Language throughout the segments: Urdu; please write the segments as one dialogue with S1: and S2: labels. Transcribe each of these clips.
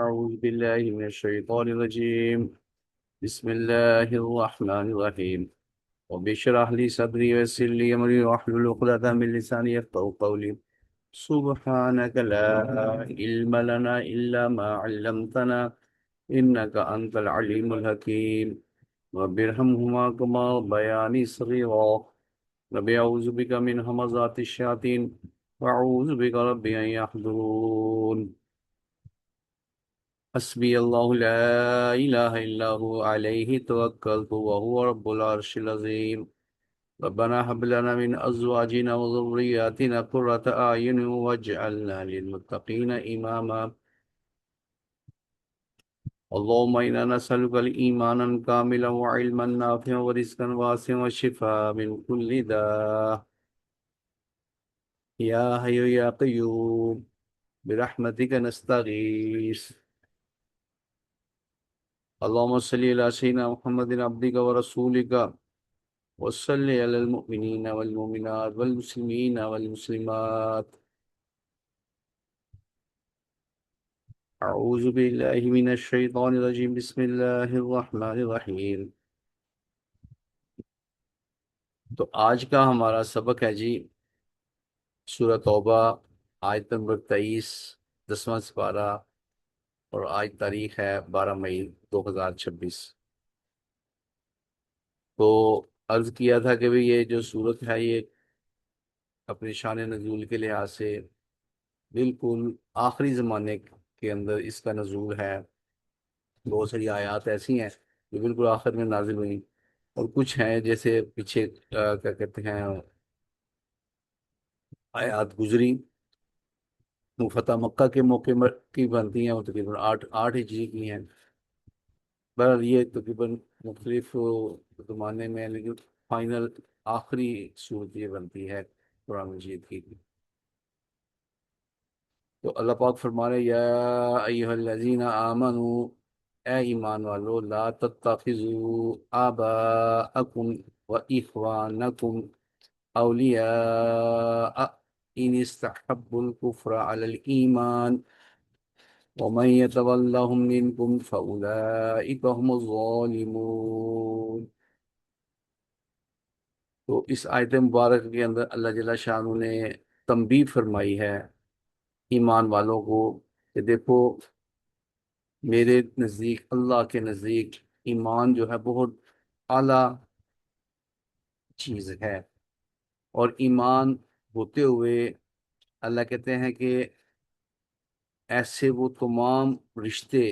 S1: أعوذ بالله من الشيطان الرجيم. بسم الله الرحمن الرحيم. رب اشرح لي صدري ويسر لي أمري واحلل عقدة من لساني يفقهوا قولي. سبحانك لا علم لنا إلا ما علمتنا إنك أنت العليم الحكيم. رب ارحمهما كما ربياني صغيرا. رب أعوذ بك من همزات الشياطين وأعوذ بك رب أن يحضرون. حسبي الله لا إله إلا هو عليه توكلت وهو رب العرش العظيم. ربنا هب لنا من أزواجنا وذرياتنا قرة أعين واجعلنا للمتقين إماما. اللهم إنا نسألك الإيمانا كاملا وعلما نافعا ورزقا واسعا وشفاء من كل داء يا حي يا قيوم برحمتك نستغيث. اللهم صل على سيدنا محمد عبدك ورسولك وصل على المؤمنين والمؤمنات والمسلمين والمسلمات. أعوذ بالله من الشيطان الرجيم. بسم الله الرحمن الرحیم. تو آج کا ہمارا سبق ہے جی سورہ توبہ، آیت نمبر 23، 10واں سپارہ، اور آج تاریخ ہے 12 مئی 2026۔ تو عرض کیا تھا کہ بھی یہ جو صورت ہے یہ اپنی شان نزول کے لحاظ سے بالکل آخری زمانے کے اندر اس کا نزول ہے۔ بہت ساری آیات ایسی ہیں جو بالکل آخر میں نازل ہوئیں، اور کچھ ہیں جیسے پیچھے کیا کہتے ہیں آیات گزری وہ فتح مکہ کے موقع کی بنتی ہیں، وہ تقریباً آٹھ ہجری کی ہیں۔ بہرحال یہ تقریباً مختلف زمانے میں، لیکن فائنل آخری صورت یہ بنتی ہے قرآن مجید کی۔ تو اللہ پاک فرما رہے یا ایہا الذین آمنوا، اے ایمان والو، لا تتخذوا آباءکم و اخوانکم اولیاء ان استحبوا الكفر علی الایمان ومن يتولهم منکم فاولئک هم الظالمون۔ تو اس آیت مبارک کے اندر اللہ جل شانہ نے تنبیہ فرمائی ہے ایمان والوں کو کہ دیکھو، میرے نزدیک، اللہ کے نزدیک ایمان جو ہے بہت اعلیٰ چیز ہے، اور ایمان ہوتے ہوئے اللہ کہتے ہیں کہ ایسے وہ تمام رشتے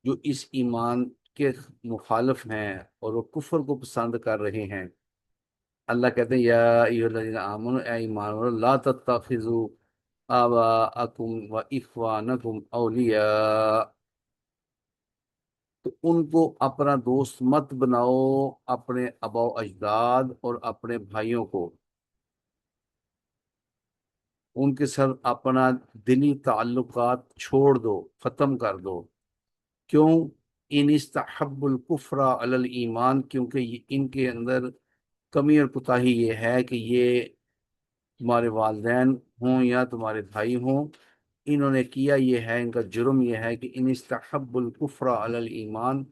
S1: جو اس ایمان کے مخالف ہیں اور وہ کفر کو پسند کر رہے ہیں، اللہ کہتے ہیں یا ایھا الذین آمنوا، اے ایمان والو، لا تتخذوا آباءکم و اخوانکم اولیاء، تو ان کو اپنا دوست مت بناؤ، اپنے آبا و اجداد اور اپنے بھائیوں کو، ان کے ساتھ اپنا دلی تعلقات چھوڑ دو، ختم کر دو۔ کیوں؟ ان استحب الکفر علی الایمان، کیونکہ ان کے اندر کمی اور کوتاہی یہ ہے کہ یہ تمہارے والدین ہوں یا تمہارے بھائی ہوں، انہوں نے کیا یہ ہے، ان کا جرم یہ ہے کہ ان استحب الکفر علی الایمان،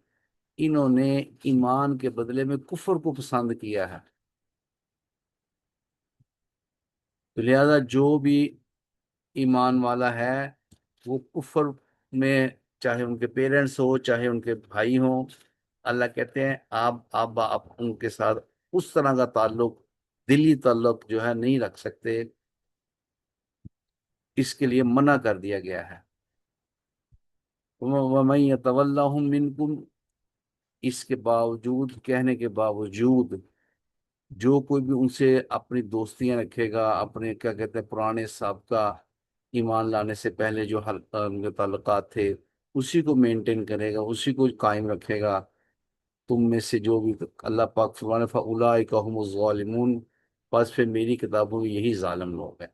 S1: انہوں نے ایمان کے بدلے میں کفر کو پسند کیا ہے۔ تو لہذا جو بھی ایمان والا ہے وہ کفر میں، چاہے ان کے پیرنٹس ہو چاہے ان کے بھائی ہوں، اللہ کہتے ہیں آپ ان کے ساتھ اس طرح کا تعلق، دلی تعلق جو ہے نہیں رکھ سکتے، اس کے لیے منع کر دیا گیا ہے۔ وَمَن يَتَوَلَّهُم مِّنكُمْ، اس کے باوجود، کہنے کے باوجود، جو کوئی بھی ان سے اپنی دوستیاں رکھے گا، اپنے کیا کہتے ہیں پرانے سابقہ ایمان لانے سے پہلے جو ان کے تعلقات تھے اسی کو مینٹین کرے گا، اسی کو قائم رکھے گا، تم میں سے جو بھی، اللہ پاک فرمانے فَأُولَٰئِکَ هُمُ الظَّالِمُونَ، بس پھر میری کتابوں میں یہی ظالم لوگ ہیں۔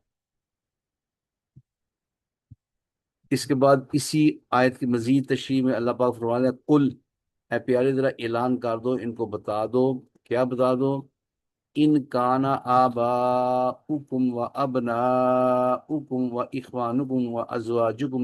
S1: اس کے بعد اسی آیت کی مزید تشریح میں اللہ پاک فرمانے قل، اے پیارے ذرا اعلان کر دو، ان کو بتا دو، کیا بتا دو؟ ان کان آباؤکم و ابناؤکم و اخوانکم و ازواجکم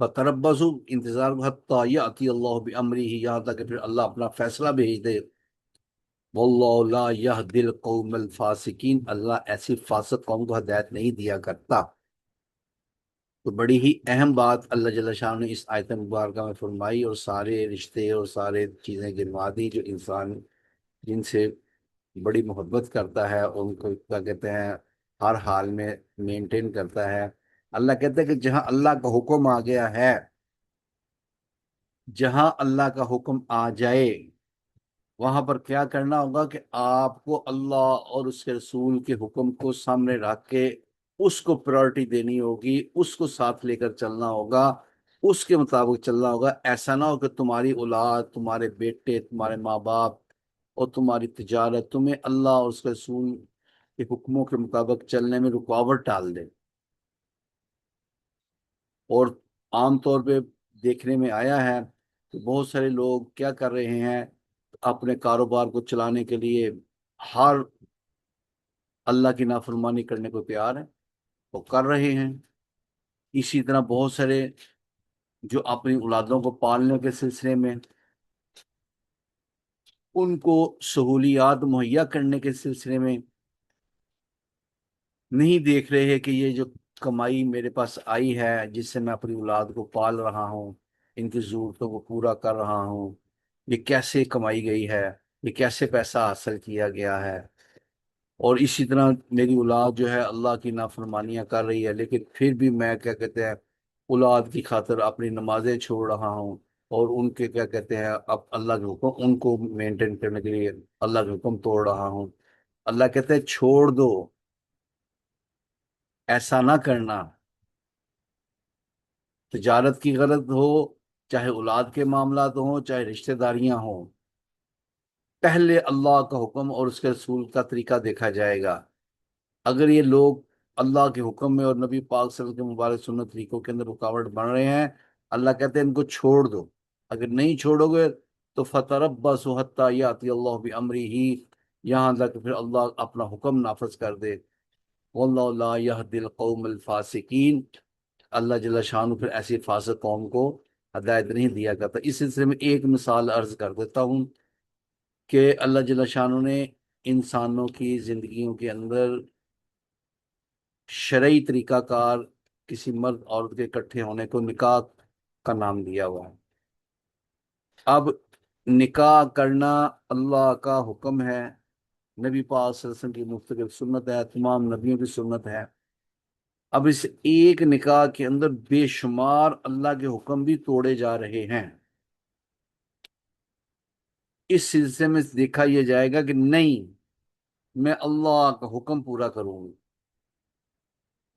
S1: فتربصوا انتظار حتی یاتی اللہ بامرہ، یہاں تک کہ پھر اللہ اپنا فیصلہ بھیج دے۔ واللہ لا یہدی القوم الفاسقین، اللہ ایسی فاسق قوم کو ہدایت نہیں دیا کرتا۔ تو بڑی ہی اہم بات اللہ جل شاہ نے اس آیت مبارکہ میں فرمائی، اور سارے رشتے اور سارے چیزیں گنوا دی جو انسان جن سے بڑی محبت کرتا ہے، اور ان کو کیا کہتے ہیں ہر حال میں مینٹین کرتا ہے۔ اللہ کہتا ہے کہ جہاں اللہ کا حکم آ گیا ہے، جہاں اللہ کا حکم آ جائے، وہاں پر کیا کرنا ہوگا کہ آپ کو اللہ اور اس کے رسول کے حکم کو سامنے رکھ کے اس کو پرائرٹی دینی ہوگی، اس کو ساتھ لے کر چلنا ہوگا، اس کے مطابق چلنا ہوگا۔ ایسا نہ ہو کہ تمہاری اولاد، تمہارے بیٹے، تمہارے ماں باپ اور تمہاری تجارت تمہیں اللہ اور اس کے رسول کے حکموں کے مطابق چلنے میں رکاوٹ ڈال دے۔ اور عام طور پہ دیکھنے میں آیا ہے کہ بہت سارے لوگ کیا کر رہے ہیں، اپنے کاروبار کو چلانے کے لیے ہر اللہ کی نافرمانی کرنے کو تیار ہیں، وہ کر رہے ہیں۔ اسی طرح بہت سارے جو اپنی اولادوں کو پالنے کے سلسلے میں، ان کو سہولیات مہیا کرنے کے سلسلے میں نہیں دیکھ رہے ہیں کہ یہ جو کمائی میرے پاس آئی ہے، جس سے میں اپنی اولاد کو پال رہا ہوں، ان کی ضرورتوں کو پورا کر رہا ہوں، یہ کیسے کمائی گئی ہے، یہ کیسے پیسہ حاصل کیا گیا ہے۔ اور اسی طرح میری اولاد جو ہے اللہ کی نافرمانیاں کر رہی ہے، لیکن پھر بھی میں کیا کہتے ہیں اولاد کی خاطر اپنی نمازیں چھوڑ رہا ہوں، اور ان کے کیا کہتے ہیں اب اللہ کے حکم ان کو مینٹین کرنے کے لیے اللہ کے حکم توڑ رہا ہوں۔ اللہ کہتے ہیں چھوڑ دو، ایسا نہ کرنا۔ تجارت کی غرض ہو، چاہے اولاد کے معاملات ہوں، چاہے رشتہ داریاں ہوں، پہلے اللہ کا حکم اور اس کے رسول کا طریقہ دیکھا جائے گا۔ اگر یہ لوگ اللہ کے حکم میں اور نبی پاک صلی اللہ علیہ وسلم کے مبارک سنت طریقوں کے اندر رکاوٹ بن رہے ہیں، اللہ کہتے ہیں ان کو چھوڑ دو۔ اگر نہیں چھوڑو گے تو فَتَرَبَّصُوا حَتَّىٰ يَأْتِيَ اللَّهُ بِأَمْرِهِ، یہاں تک پھر اللہ اپنا حکم نافذ کر دے۔ وَاللَّهُ لَا يَهْدِي الْقَوْمَ الْفَاسِقِينَ، اللہ جل شانہ پھر ایسی فاسق قوم کو ہدایت نہیں دیا کرتا۔ اس سلسلے میں ایک مثال عرض کر دیتا ہوں کہ اللہ جل شانہ نے انسانوں کی زندگیوں کے اندر شرعی طریقہ کار کسی مرد عورت کے اکٹھے ہونے کو نکاح کا نام دیا ہوا ہے۔ اب نکاح کرنا اللہ کا حکم ہے، نبی پاک صلی اللہ علیہ وسلم کی مستقل سنت ہے، تمام نبیوں کی سنت ہے۔ اب اس ایک نکاح کے اندر بے شمار اللہ کے حکم بھی توڑے جا رہے ہیں۔ اس سلسلے میں دیکھا یہ جائے گا کہ نہیں، میں اللہ کا حکم پورا کروں گی،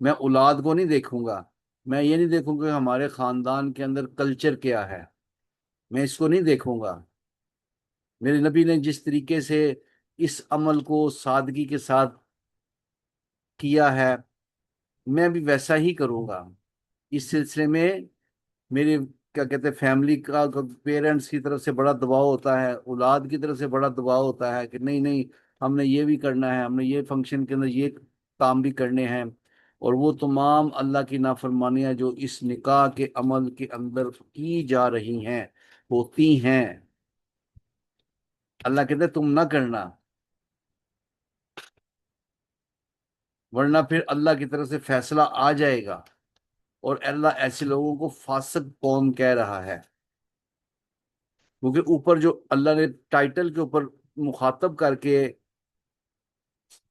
S1: میں اولاد کو نہیں دیکھوں گا، میں یہ نہیں دیکھوں گا کہ ہمارے خاندان کے اندر کلچر کیا ہے، میں اس کو نہیں دیکھوں گا۔ میرے نبی نے جس طریقے سے اس عمل کو سادگی کے ساتھ کیا ہے، میں بھی ویسا ہی کروں گا۔ اس سلسلے میں میرے کیا کہتے ہیں فیملی کا، پیرنٹس کی طرف سے بڑا دباؤ ہوتا ہے، اولاد کی طرف سے بڑا دباؤ ہوتا ہے کہ نہیں نہیں، ہم نے یہ بھی کرنا ہے، ہم نے یہ فنکشن کے اندر یہ کام بھی کرنے ہیں۔ اور وہ تمام اللہ کی نافرمانیاں جو اس نکاح کے عمل کے اندر کی جا رہی ہیں، ہوتی ہیں، اللہ کہتے ہیں تم نہ کرنا، ورنہ پھر اللہ کی طرف سے فیصلہ آ جائے گا۔ اور اللہ ایسے لوگوں کو فاسق قوم کہہ رہا ہے، کیونکہ اوپر جو اللہ نے ٹائٹل کے اوپر مخاطب کر کے،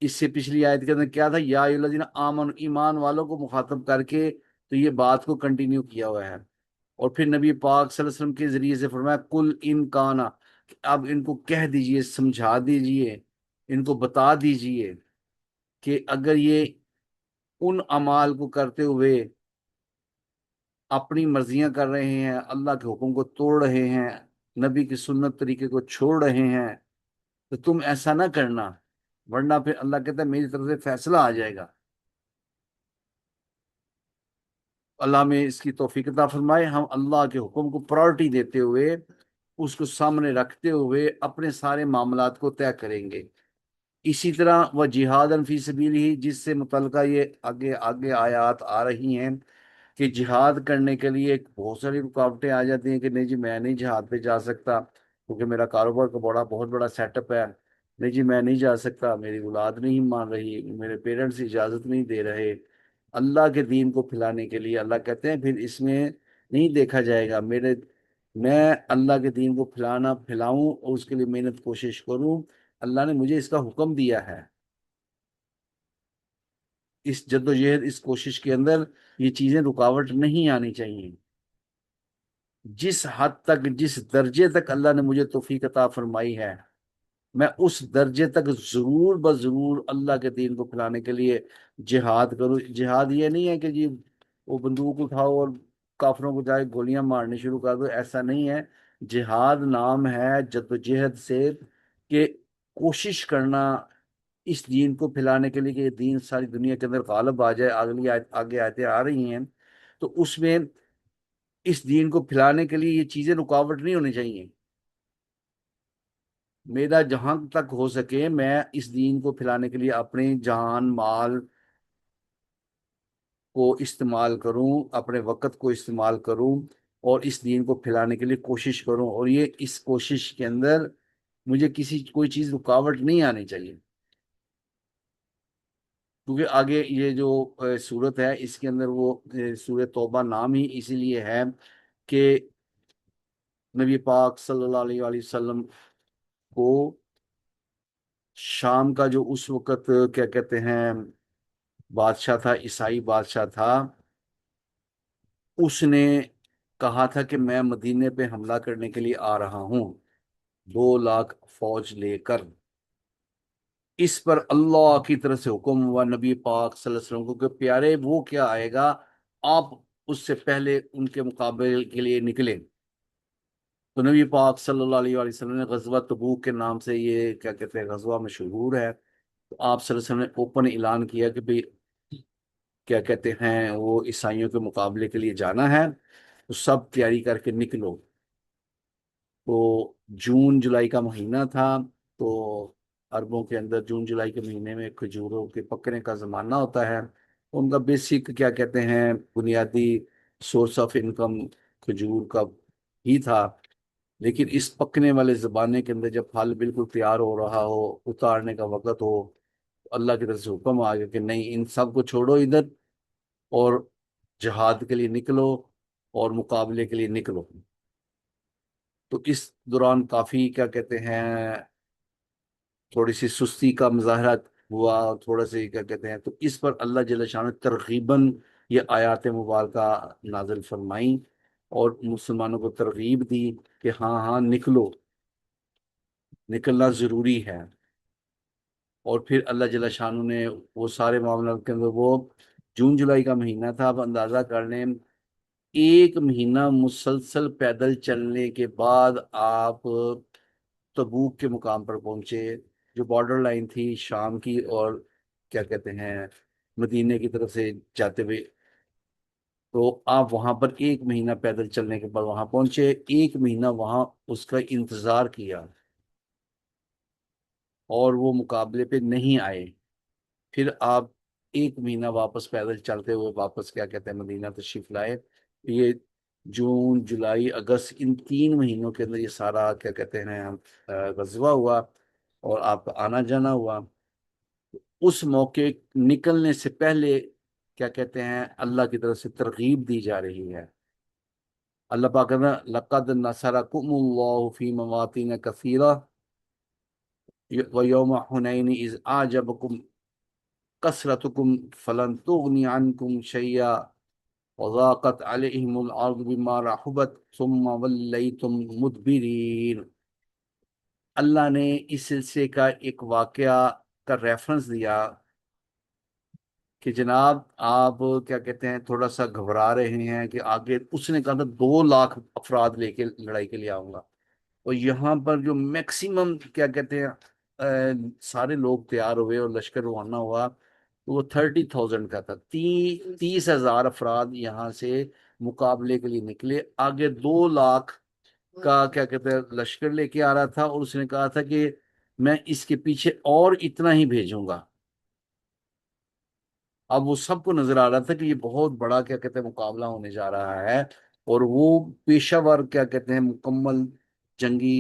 S1: اس سے پچھلی آیت کے اندر کیا تھا، یا ایھا الذین آمنوا، ایمان والوں کو مخاطب کر کے تو یہ بات کو کنٹینیو کیا ہوا ہے۔ اور پھر نبی پاک صلی اللہ علیہ وسلم کے ذریعے سے فرمایا کل ان کانا، اب ان کو کہہ دیجئے، سمجھا دیجئے، ان کو بتا دیجئے کہ اگر یہ ان اعمال کو کرتے ہوئے اپنی مرضیاں کر رہے ہیں، اللہ کے حکم کو توڑ رہے ہیں، نبی کی سنت طریقے کو چھوڑ رہے ہیں، تو تم ایسا نہ کرنا، ورنہ پھر اللہ کہتا ہے میری طرف سے فیصلہ آ جائے گا۔ اللہ میں اس کی توفیق عطا فرمائے۔ ہم اللہ کے حکم کو پرائرٹی دیتے ہوئے، اس کو سامنے رکھتے ہوئے اپنے سارے معاملات کو طے کریں گے۔ اسی طرح وہ جہاد فی سبیل ہی، جس سے متعلقہ یہ آگے آگے آیات آ رہی ہیں کہ جہاد کرنے کے لیے بہت ساری رکاوٹیں آ جاتی ہیں کہ نہیں جی میں نہیں جہاد پہ جا سکتا کیونکہ میرا کاروبار کا بہت بڑا سیٹ اپ ہے، نہیں جی میں نہیں جا سکتا، میری اولاد نہیں مان رہی، میرے پیرنٹس اجازت نہیں دے رہے اللہ کے دین کو پھیلانے کے لیے۔ اللہ کہتے ہیں پھر اس میں نہیں دیکھا جائے گا، میں اللہ کے دین کو پھیلاؤں اور اس کے لیے محنت کوشش کروں، اللہ نے مجھے اس کا حکم دیا ہے۔ اس جدوجہد اس کوشش کے اندر یہ چیزیں رکاوٹ نہیں آنی چاہیے۔ جس حد تک جس درجے تک اللہ نے مجھے توفیق عطا فرمائی ہے میں اس درجے تک ضرور بضرور اللہ کے دین کو پھیلانے کے لیے جہاد کروں۔ جہاد یہ نہیں ہے کہ جی وہ بندوق اٹھاؤ اور کافروں کو جائے گولیاں مارنی شروع کر دو، ایسا نہیں ہے۔ جہاد نام ہے جدوجہد سے کہ کوشش کرنا اس دین کو پھیلانے کے لیے کہ یہ دین ساری دنیا کے اندر غالب آ جائے۔ آگے آیتیں آ رہی ہیں تو اس میں اس دین کو پھیلانے کے لیے یہ چیزیں رکاوٹ نہیں ہونی چاہیے۔ میرا جہاں تک ہو سکے میں اس دین کو پھیلانے کے لیے اپنی جان مال کو استعمال کروں، اپنے وقت کو استعمال کروں اور اس دین کو پھیلانے کے لیے کوشش کروں، اور یہ اس کوشش کے اندر مجھے کوئی چیز رکاوٹ نہیں آنی چاہیے۔ کیونکہ آگے یہ جو سورت ہے اس کے اندر وہ سورۃ توبہ نام ہی اسی لیے ہے کہ نبی پاک صلی اللہ علیہ وآلہ وسلم کو شام کا جو اس وقت کیا کہتے ہیں بادشاہ تھا، عیسائی بادشاہ تھا، اس نے کہا تھا کہ میں مدینے پہ حملہ کرنے کے لیے آ رہا ہوں 2 لاکھ فوج لے کر۔ اس پر اللہ کی طرف سے حکم ہوا نبی پاک صلی اللہ علیہ وسلم کو کہ پیارے وہ کیا آئے گا، آپ اس سے پہلے ان کے مقابلے کے لیے نکلے۔ تو نبی پاک صلی اللہ علیہ وآلہ وسلم نے غزوہ تبوک کے نام سے یہ کیا کہتے ہیں غزوہ مشہور ہے، تو آپ صلی اللہ علیہ وسلم نے اوپن اعلان کیا کہ بھئی کیا کہتے ہیں وہ عیسائیوں کے مقابلے کے لیے جانا ہے تو سب تیاری کر کے نکلو۔ تو جون جولائی کا مہینہ تھا، تو عربوں کے اندر جون جولائی کے مہینے میں کھجوروں کے پکنے کا زمانہ ہوتا ہے، ان کا بیسک کیا کہتے ہیں بنیادی سورس آف انکم کھجور کا ہی تھا۔ لیکن اس پکنے والے زمانے کے اندر جب پھل بالکل تیار ہو رہا ہو، اتارنے کا وقت ہو، اللہ کی طرف سے حکم آ گیا کہ نہیں ان سب کو چھوڑو ادھر اور جہاد کے لیے نکلو اور مقابلے کے لیے نکلو۔ تو اس دوران کافی کیا کہتے ہیں تھوڑی سی سستی کا مظاہرہ ہوا، تھوڑا سے کیا کہتے ہیں، تو اس پر اللہ جل شانہ نے ترغیباً یہ آیات مبارکہ نازل فرمائیں اور مسلمانوں کو ترغیب دی کہ ہاں ہاں نکلو، نکلنا ضروری ہے۔ اور پھر اللہ جل شانہ نے وہ سارے معاملات کے اندر وہ جون جولائی کا مہینہ تھا، اب اندازہ کر لیں 1 مہینہ مسلسل پیدل چلنے کے بعد آپ تبوک کے مقام پر پہنچے، جو بارڈر لائن تھی شام کی اور کیا کہتے ہیں مدینے کی طرف سے جاتے ہوئے، تو آپ وہاں پر 1 مہینہ پیدل چلنے کے بعد وہاں پہنچے، 1 مہینہ وہاں اس کا انتظار کیا اور وہ مقابلے پہ نہیں آئے۔ پھر آپ 1 مہینہ واپس پیدل چلتے ہوئے واپس کیا کہتے ہیں مدینہ تشریف لائے۔ یہ جون جولائی اگست ان 3 مہینوں کے اندر یہ سارا کیا کہتے ہیں غزوہ ہوا اور آپ کا آنا جانا ہوا۔ اس موقع نکلنے سے پہلے کیا کہتے ہیں اللہ کی طرف سے ترغیب دی جا رہی ہے۔ اللہ پاک کہتے ہیں لَقَدْ نَصَرَكُمُ اللَّهُ فِي مَوَاطِنَ كَثِيرَةٍ وَيَوْمَ حُنَيْنٍ إِذْ أَعْجَبَكُمْ كثرتكم فلن تغني عنكم شيئا وضاقت عليهم الأرض بما رحبت ثم وليتم مدبرين۔ اللہ نے اس سلسلے کا ایک واقعہ کا ریفرنس دیا کہ جناب آپ کیا کہتے ہیں تھوڑا سا گھبرا رہے ہیں کہ آگے اس نے کہا تھا 2 لاکھ افراد لے کے لڑائی کے لیے آؤں گا، اور یہاں پر جو میکسیمم کیا کہتے ہیں سارے لوگ تیار ہوئے اور لشکر روانہ ہوا تو وہ 30,000 کا تھا، 30,000 افراد یہاں سے مقابلے کے لیے نکلے، آگے 2 لاکھ کا کیا کہتے ہیں لشکر لے کے آ رہا تھا، اور اس نے کہا تھا کہ میں اس کے پیچھے اور اتنا ہی بھیجوں گا۔ اب وہ سب کو نظر آ رہا تھا کہ یہ بہت بڑا کیا کہتے ہیں مقابلہ ہونے جا رہا ہے، اور وہ پیشہ ور کیا کہتے ہیں مکمل جنگی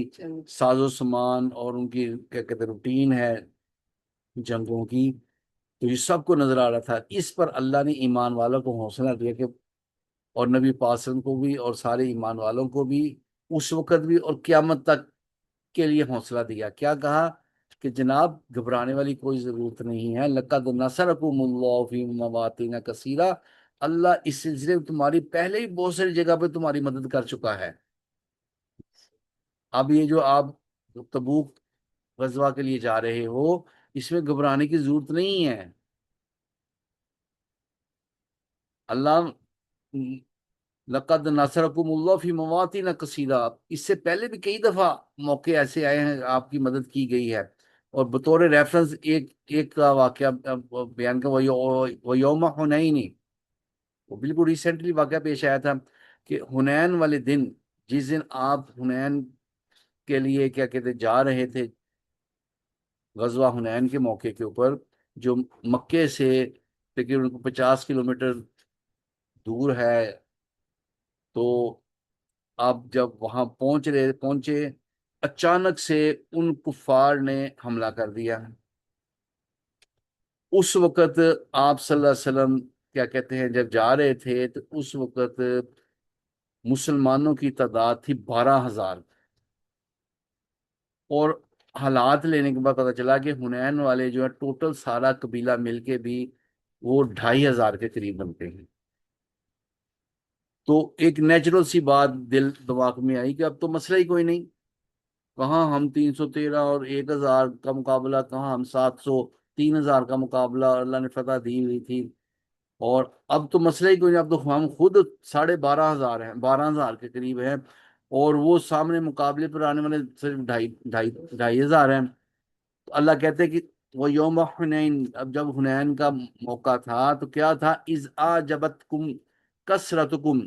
S1: ساز و سامان اور ان کی کیا کہتے ہیں روٹین ہے جنگوں کی، تو یہ سب کو نظر آ رہا تھا۔ اس پر اللہ نے ایمان والوں کو حوصلہ دیا کہ، اور نبی پاک صلی اللہ علیہ وسلم کو بھی اور سارے ایمان والوں کو بھی اس وقت بھی اور قیامت تک کے لیے حوصلہ دیا۔ کیا کہا کہ جناب گھبرانے والی کوئی ضرورت نہیں ہے، لقد نصرکم اللہ فی مواطن کثیرہ، اللہ اس سلسلے میں تمہاری پہلے ہی بہت ساری جگہ پہ تمہاری مدد کر چکا ہے۔ اب یہ جو آپ تبوک غزوہ کے لیے جا رہے ہو، اس میں گھبرانے کی ضرورت نہیں ہے۔ اللہ لقد نصرکم اللہ فی مواطن کثیرہ، اس سے پہلے بھی کئی دفعہ موقع ایسے آئے ہیں آپ کی مدد کی گئی ہے۔ اور بطور ریفرنس ایک ایک کا واقعہ بیان کا، وہ یوم حنین، وہ بالکل ریسنٹلی واقعہ پیش آیا تھا کہ حنین والے دن، جس دن آپ حنین کے لیے کیا کہتے جا رہے تھے، غزوہ حنین کے موقع کے اوپر، جو مکے سے تقریباً 50 کلومیٹر دور ہے، تو آپ جب وہاں پہنچے، اچانک سے ان کفار نے حملہ کر دیا۔ اس وقت آپ صلی اللہ علیہ وسلم کیا کہتے ہیں جب جا رہے تھے، تو اس وقت مسلمانوں کی تعداد تھی 12,000، اور حالات لینے کے بعد پتہ چلا کہ حنین والے جو ہے ٹوٹل سارا قبیلہ مل کے بھی وہ 2,500 کے قریب بنتے ہیں۔ تو ایک نیچرل سی بات دل دماغ میں آئی کہ اب تو مسئلہ ہی کوئی نہیں، کہاں ہم 313 اور 1,000 کا مقابلہ، کہاں ہم 700 3,000 کا مقابلہ، اور اللہ نے فتح دی ہوئی تھی، اور اب تو مسئلہ ہی کوئی نہیں، اب تو ہم خود 12,500 ہیں، 12,000 کے قریب ہیں، اور وہ سامنے مقابلے پر آنے والے صرف 2,500 ہیں۔ تو اللہ کہتے ہیں کہ وہ یوم حنین، اب جب حنین کا موقع تھا تو کیا تھا، اذ اعجبتکم کثرتکم،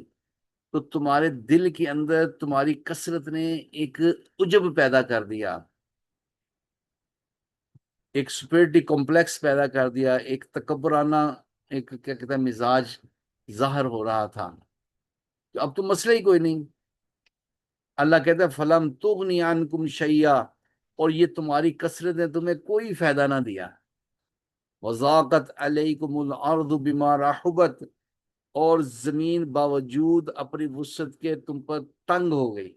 S1: تو تمہارے دل کے اندر تمہاری کثرت نے ایک عجب پیدا کر دیا، ایک سپیرٹی کمپلیکس پیدا کر دیا، ایک تکبرانہ ایک کیا کہتا ہے مزاج ظاہر ہو رہا تھا، تو اب تو مسئلہ ہی کوئی نہیں۔ اللہ کہتا ہے فلم تغنی عنکم شیئا، اور یہ تمہاری کثرت نے تمہیں کوئی فائدہ نہ دیا، وضاقت علیکم الارض بما رحبت، اور زمین باوجود اپنی وسعت کے تم پر تنگ ہو گئی،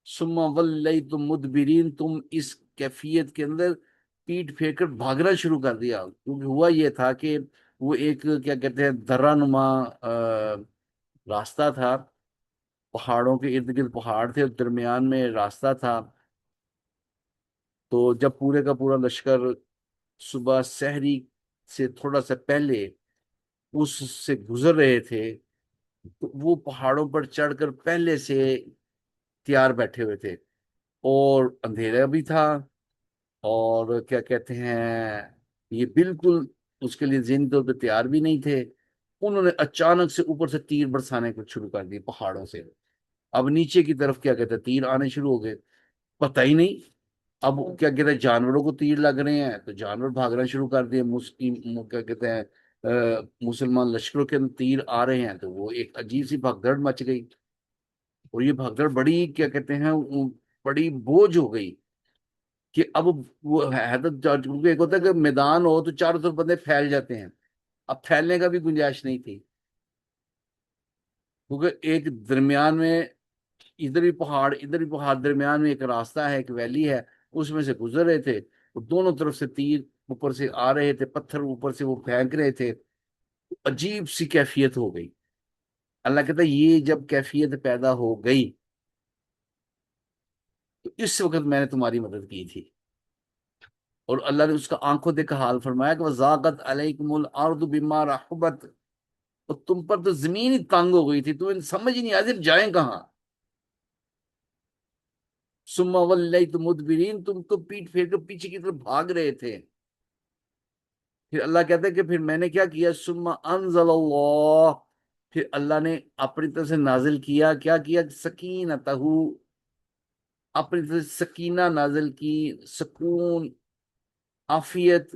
S1: ثم ولیتم مدبرین، تم اس کیفیت کے اندر پیٹ پھیر کر بھاگنا شروع کر دیا، کیونکہ ہوا یہ تھا کہ وہ ایک کیا کہتے ہیں درہ نما راستہ تھا، پہاڑوں کے ارد گرد پہاڑ تھے، درمیان میں راستہ تھا، تو جب پورے کا پورا لشکر صبح سحری سے تھوڑا سا پہلے اس سے گزر رہے تھے، تو وہ پہاڑوں پر چڑھ کر پہلے سے تیار بیٹھے ہوئے تھے، اور اندھیرا بھی تھا، اور کیا کہتے ہیں یہ بالکل اس کے لیے ذہنی طور پہ تیار بھی نہیں تھے۔ انہوں نے اچانک سے اوپر سے تیر برسانے کو شروع کر دیے پہاڑوں سے، اب نیچے کی طرف کیا کہتے ہیں تیر آنے شروع ہو گئے، پتہ ہی نہیں، اب کیا کہتے ہیں جانوروں کو تیر لگ رہے ہیں تو جانور بھاگنا شروع کر دیے، کیا کہتے ہیں مسلمان لشکروں کے اندر تیر آ رہے ہیں، تو وہ ایک عجیب سی بھگدڑ مچ گئی، اور یہ بھگدڑ بڑی کیا کہتے ہیں بڑی بوجھ ہو گئی، کہ اب وہ حیرت، کیونکہ ایک ہوتا ہے کہ میدان ہو تو چاروں طرف بندے پھیل جاتے ہیں، اب پھیلنے کا بھی گنجائش نہیں تھی، کیونکہ ایک درمیان میں ادھر بھی پہاڑ ادھر بھی پہاڑ، درمیان میں ایک راستہ ہے، ایک ویلی ہے، اس میں سے گزر رہے تھے، وہ دونوں طرف سے تیر اوپر سے آ رہے تھے، پتھر اوپر سے وہ پھینک رہے تھے، عجیب سی کیفیت ہو گئی۔ اللہ کہتا ہے یہ جب کیفیت پیدا ہو گئی تو اس وقت میں نے تمہاری مدد کی تھی، اور اللہ نے اس کا آنکھوں دیکھا حال فرمایا کہ وَضَاقَتْ عَلَيْكُمُ الْأَرْضُ بِمَا رَحُبَتْ، اور تم پر تو زمین ہی تنگ ہو گئی تھی، تمہیں سمجھ ہی نہیں آتی جائیں کہاں، ثُمَّ وَلَّيْتُمْ مُدْبِرِينَ، تم تو پیٹ پھیر کر پیچھے کی طرف بھاگ رہے تھے۔ پھر اللہ کہتا ہے کہ پھر میں نے کیا کیا، ثُمَّ أَنزَلَ اللَّهُ، پھر اللہ نے اپنی طرف سے نازل کیا، کیا کیا، سکینتہ، اپنی طرف سے سکینہ نازل کی، سکون، عافیت،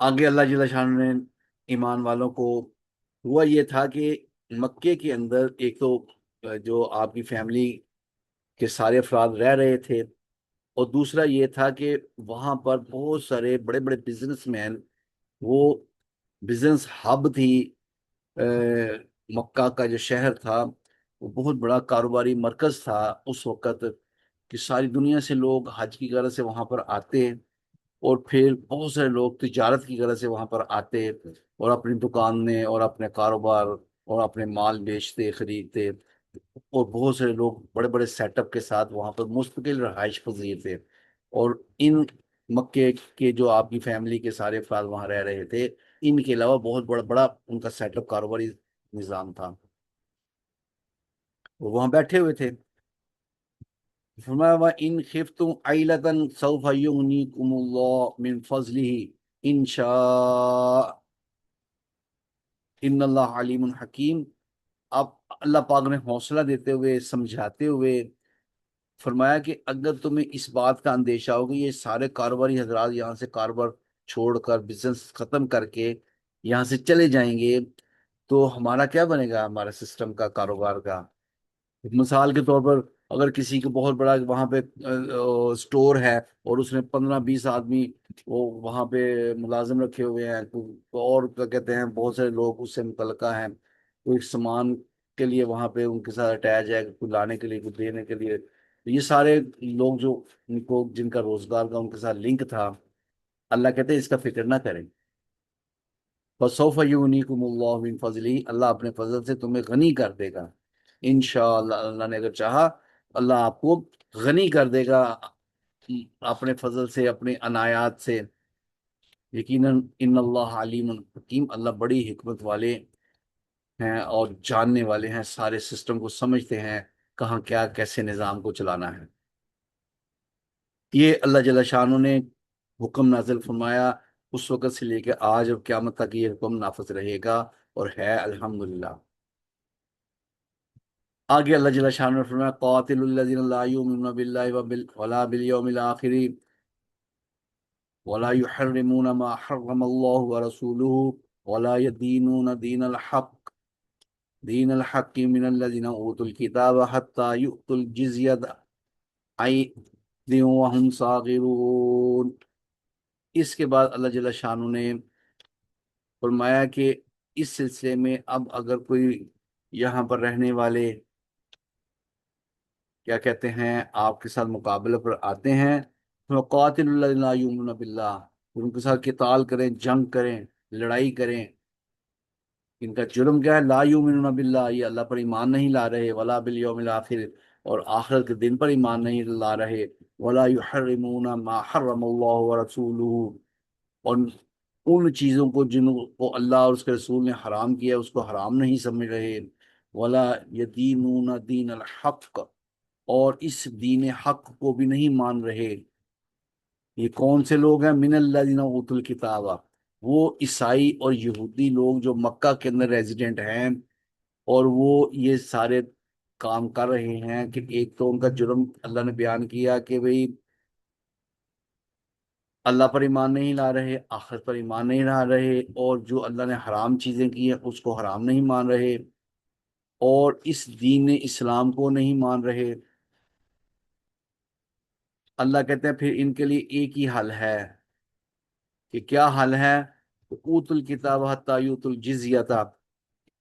S1: آگے اللہ جل شان نے ایمان والوں کو، ہوا یہ تھا کہ مکے کے اندر ایک تو جو آپ کی فیملی کے سارے افراد رہ رہے تھے، اور دوسرا یہ تھا کہ وہاں پر بہت سارے بڑے بڑے بزنس مین، وہ بزنس ہب تھی مکہ کا جو شہر تھا، وہ بہت بڑا کاروباری مرکز تھا اس وقت، کہ ساری دنیا سے لوگ حج کی غرض سے وہاں پر آتے، اور پھر بہت سارے لوگ تجارت کی غرض سے وہاں پر آتے، اور اپنی دکانیں اور اپنے کاروبار اور اپنے مال بیچتے خریدتے، اور بہت سارے لوگ بڑے بڑے سیٹ اپ کے ساتھ وہاں پر مستقل رہائش پذیر تھے، اور ان مکے کے جو آپ کی فیملی کے سارے افراد وہاں رہ رہے تھے، ان کے علاوہ بہت بڑا بڑا ان کا سیٹ اپ کاروباری نظام تھا، وہ وہاں بیٹھے ہوئے تھے۔ فرمایا وَإِنْ خِفْتُمْ عَيْلَةً سَوْفَ يُغْنِيكُمُ اللَّهُ مِنْ فَضْلِهِ إِنْ شَاءَ إِنَّ اللَّهَ عَلِيمٌ حَكِيمٌ۔ اب اللہ پاک نے حوصلہ دیتے ہوئے، سمجھاتے ہوئے فرمایا کہ اگر تمہیں اس بات کا اندیشہ ہو کہ یہ سارے کاروباری حضرات یہاں سے کاروبار چھوڑ کر، بزنس ختم کر کے یہاں سے چلے جائیں گے، تو ہمارا کیا بنے گا، ہمارا سسٹم کا، کاروبار کا۔ مثال کے طور پر اگر کسی کو بہت بڑا وہاں پہ سٹور ہے، اور اس نے 15-20 آدمی وہ وہاں پہ ملازم رکھے ہوئے ہیں، اور کیا کہتے ہیں بہت سارے لوگ اس سے متعلقہ ہیں، کوئی سامان کے لیے وہاں پہ ان کے ساتھ اٹیچ ہے، کوئی لانے کے لیے، کوئی دینے کے لیے، تو یہ سارے لوگ جو ان کو، جن کا روزگار کا ان کے ساتھ لنک تھا، اللہ کہتے ہیں اس کا فکر نہ کریں، فَسَوْفَ يُغْنِيكُمُ اللَّهُ مِنْ فَضْلِهِ، اللہ اپنے فضل سے تمہیں غنی کر دے گا، انشاءاللہ، اللہ نے اگر چاہا اللہ آپ کو غنی کر دے گا اپنے فضل سے، اپنے عنایات سے۔ یقیناً ان اللہ علیم حکیم، اللہ بڑی حکمت والے ہیں اور جاننے والے ہیں، سارے سسٹم کو سمجھتے ہیں، کہاں کیا کیسے نظام کو چلانا ہے۔ یہ اللہ جل شانہ نے حکم نازل فرمایا، اس وقت سے لے کے آج اور قیامت تک یہ حکم نافذ رہے گا، اور ہے الحمدللہ۔ آگے اللہ جل شانہ نے فرمایا قاتل الذین لا یؤمنون باللہ ولا بالیوم الآخر ولا يحرمون ما حرم الله ورسوله ولا يدينون دين الحق من الذين اوتوا الكتاب حتى يؤتوا الجزية عن يد وهم صاغرون۔ اس کے بعد اللہ جل شانہ نے فرمایا کہ اس سلسلے میں اب اگر کوئی یہاں پر رہنے والے کیا کہتے ہیں آپ کے ساتھ مقابلے پر آتے ہیں، تو قاتل الذین لا یؤمنون باللہ، ان کے ساتھ قتال کریں، جنگ کریں، لڑائی کریں۔ ان کا جرم کیا ہے، لا یؤمنون باللہ، یہ اللہ پر ایمان نہیں لا رہے، ولا بالیوم الآخر، اور آخرت کے دن پر ایمان نہیں لا رہے، ولا یحرمون ما حرم اللہ ورسولہ، اور ان چیزوں کو جن کو اللہ اور اس کے رسول نے حرام کیا اس کو حرام نہیں سمجھ رہے، ولا یدینون دین الحق، اور اس دین حق کو بھی نہیں مان رہے۔ یہ کون سے لوگ ہیں، من الذین اوتوا الکتاب، وہ عیسائی اور یہودی لوگ جو مکہ کے اندر ریزیڈنٹ ہیں، اور وہ یہ سارے کام کر رہے ہیں کہ ایک تو ان کا جرم اللہ نے بیان کیا کہ بھئی اللہ پر ایمان نہیں لا رہے، آخرت پر ایمان نہیں لا رہے، اور جو اللہ نے حرام چیزیں کی ہیں اس کو حرام نہیں مان رہے، اور اس دین اسلام کو نہیں مان رہے۔ اللہ کہتے ہیں پھر ان کے لیے ایک ہی حل ہے، کہ کیا حل ہے، اوت الکتاب حتی یؤتوا الجزیۃ،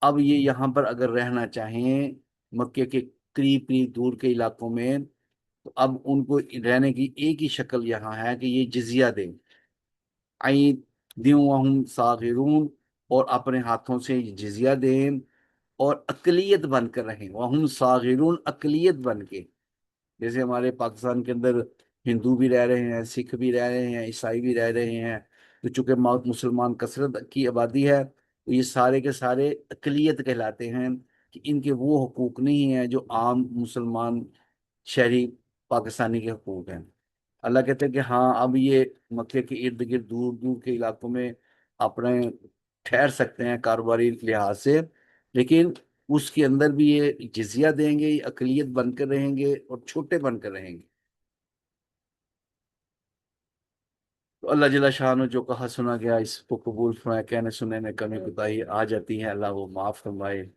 S1: اب یہ یہاں پر اگر رہنا چاہیں مکے کے قریب قریب دور کے علاقوں میں، تو اب ان کو رہنے کی ایک ہی شکل یہاں ہے کہ یہ جزیہ دیں، عین دیں وہم صاغرون، اور اپنے ہاتھوں سے جزیہ دیں، اور اقلیت بن کر رہیں، وہم صاغرون، اقلیت بن کے، جیسے ہمارے پاکستان کے اندر ہندو بھی رہ رہے ہیں، سکھ بھی رہ رہے ہیں، عیسائی بھی رہ رہے ہیں، تو چونکہ مسلمان کثرت کی آبادی ہے، تو یہ سارے کے سارے اقلیت کہلاتے ہیں، کہ ان کے وہ حقوق نہیں ہیں جو عام مسلمان شہری پاکستانی کے حقوق ہیں۔ اللہ کہتے ہیں کہ ہاں اب یہ مکے کے ارد گرد دور دور کے علاقوں میں اپنے ٹھہر سکتے ہیں کاروباری لحاظ سے، لیکن اس کے اندر بھی یہ جزیہ دیں گے، یہ اقلیت بن کر رہیں گے اور چھوٹے بن کر رہیں گے۔ تو اللہ جل شانہ جو کہا سنا گیا اس کو قبول فرمائے، کہنے سننے میں کمی کوتاہی آ جاتی ہے اللہ وہ معاف فرمائے۔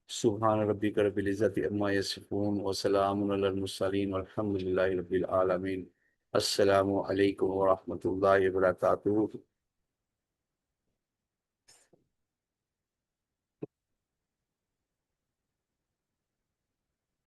S1: سبحان ربک رب العزت عما یصفون وسلام علی المرسلین والحمد للہ رب العالمین۔ السلام علیکم ورحمۃ اللہ وبرکاتہ۔